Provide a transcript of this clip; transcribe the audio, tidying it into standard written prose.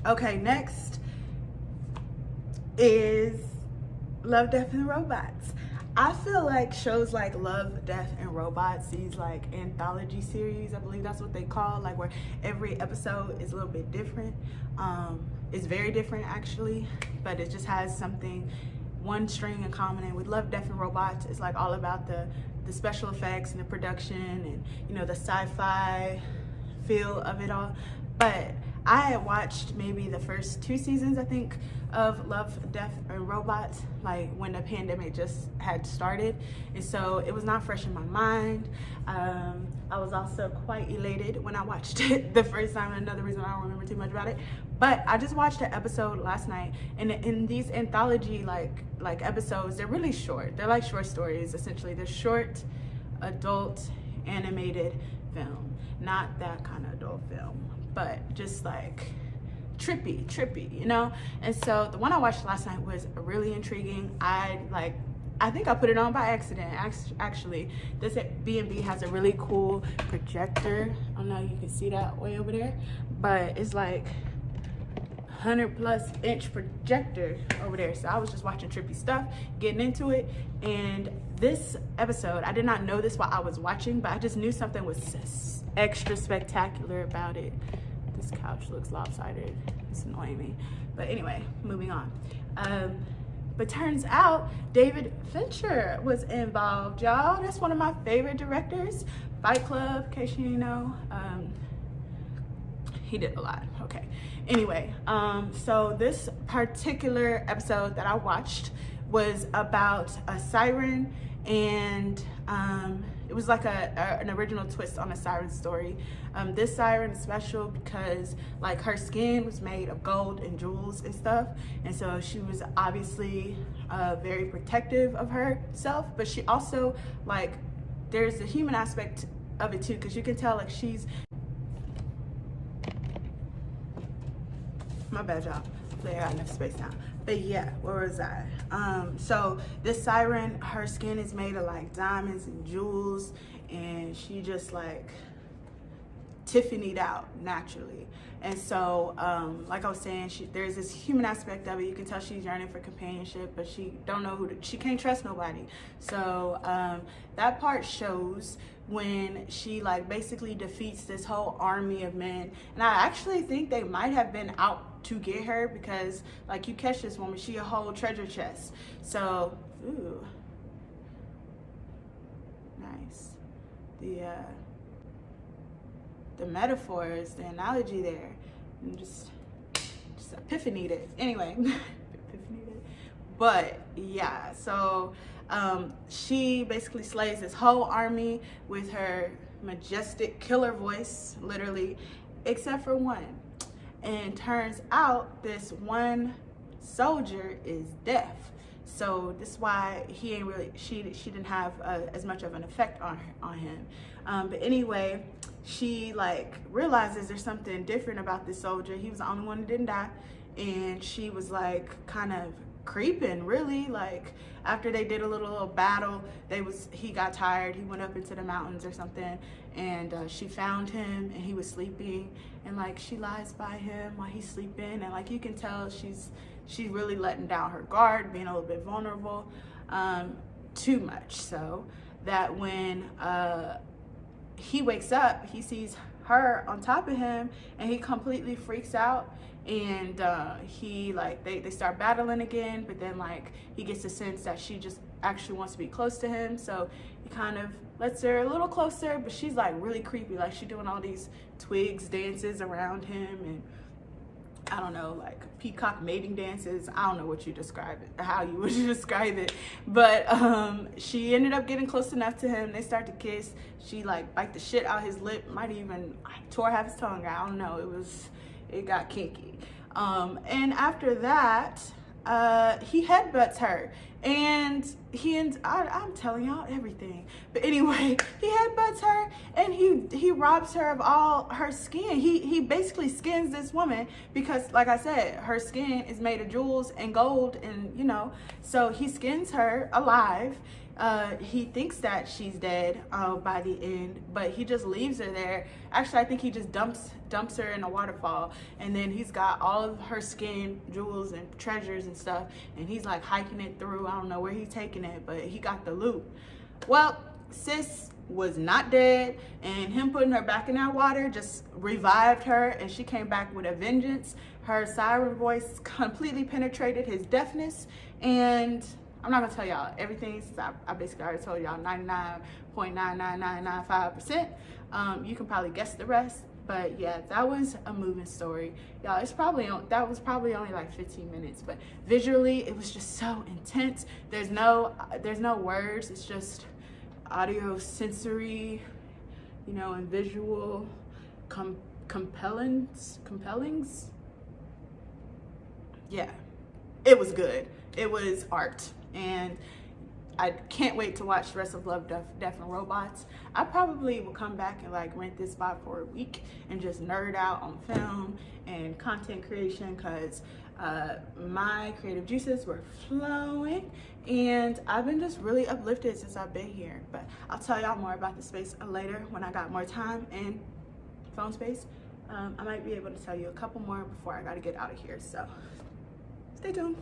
Okay, next is Love, Death, and Robots. I feel like shows like Love, Death, and Robots, these like anthology series, I believe that's what they call, like where every episode is a little bit different. It's very different actually, but it just has something, one string in common. And with Love, Death, and Robots, it's like all about the special effects and the production and, you know, the sci-fi feel of it all. But I had watched maybe the first 2 seasons, I think, of Love, Death, and Robots, like when the pandemic just had started. And so it was not fresh in my mind. I was also quite elated when I watched it the first time. Another reason I don't remember too much about it. But I just watched an episode last night, and in these anthology like episodes, they're really short. They're like short stories, essentially. They're short, adult, animated film. Not that kind of adult film, but just like trippy, you know? And so the one I watched last night was really intriguing. I think I put it on by accident. Actually, this B&B has a really cool projector. I don't know if you can see that way over there, but it's like 100+ inch projector over there. So I was just watching trippy stuff, getting into it. And this episode, I did not know this while I was watching, but I just knew something was extra spectacular about it. This couch looks lopsided. It's annoying me. But anyway, moving on. But turns out David Fincher was involved, y'all. That's one of my favorite directors. Fight Club, in case you know. He did a lot. Okay. Anyway, so this particular episode that I watched was about a siren, and it was like an original twist on a siren story. This siren is special because like her skin was made of gold and jewels and stuff, and so she was obviously very protective of herself, but she also, like, there's a human aspect of it too, because you can tell like she's, my bad y'all, I got enough space now. But yeah, where was I? So this siren, her skin is made of like diamonds and jewels, and she just like Tiffany'd out naturally. And so like I was saying, there's this human aspect of it. You can tell she's yearning for companionship, but she don't know she can't trust nobody. So that part shows when she like basically defeats this whole army of men. And I actually think they might have been out to get her, because like you catch this woman, she a whole treasure chest. So ooh, nice. The metaphors, the analogy there, and just epiphanied it. Anyway, epiphanied it. But yeah, so she basically slays this whole army with her majestic killer voice, literally, except for one. And turns out this one soldier is deaf. So this is why he ain't really, she didn't have as much of an effect on him. But anyway, she like realizes there's something different about this soldier. He was the only one who didn't die, and she was like kind of creeping, really. Like after they did a little battle, he got tired, he went up into the mountains or something, and she found him, and he was sleeping, and like she lies by him while he's sleeping, and like you can tell she's really letting down her guard, being a little bit vulnerable, too much so that when he wakes up, he sees her on top of him, and he completely freaks out. And he like they start battling again, but then like he gets a sense that she just actually wants to be close to him, so he kind of lets her a little closer, but she's like really creepy, like she's doing all these twigs dances around him, and I don't know, like peacock mating dances. I don't know what you describe it, how you would describe it, but she ended up getting close enough to him. They start to kiss. She like bite the shit out his lip, might even tore half his tongue. I don't know. It got kinky. And after that, he headbutts her, and I'm telling y'all everything. But anyway, he headbutts her and he robs her of all her skin. He basically skins this woman because, like I said, her skin is made of jewels and gold, and you know, so he skins her alive. He thinks that she's dead by the end, but he just leaves her there. Actually, I think he just dumps her in a waterfall, and then he's got all of her skin, jewels, and treasures and stuff, and he's like hiking it through. I don't know where he's taking it, but he got the loot. Well, sis was not dead, and him putting her back in that water just revived her, and she came back with a vengeance. Her siren voice completely penetrated his deafness, and I'm not gonna tell y'all everything since I basically already told y'all 99.99995%. You can probably guess the rest, but yeah, that was a moving story, y'all. That was probably only like 15 minutes, but visually it was just so intense. There's no words. It's just audio, sensory, you know, and visual compellings. Yeah, it was good. It was art. And I can't wait to watch the rest of Love, Death, and Robots. I probably will come back and like rent this spot for a week and just nerd out on film and content creation, because my creative juices were flowing, and I've been just really uplifted since I've been here. But I'll tell y'all more about the space later when I got more time and phone space. I might be able to tell you a couple more before I gotta get out of here, so stay tuned.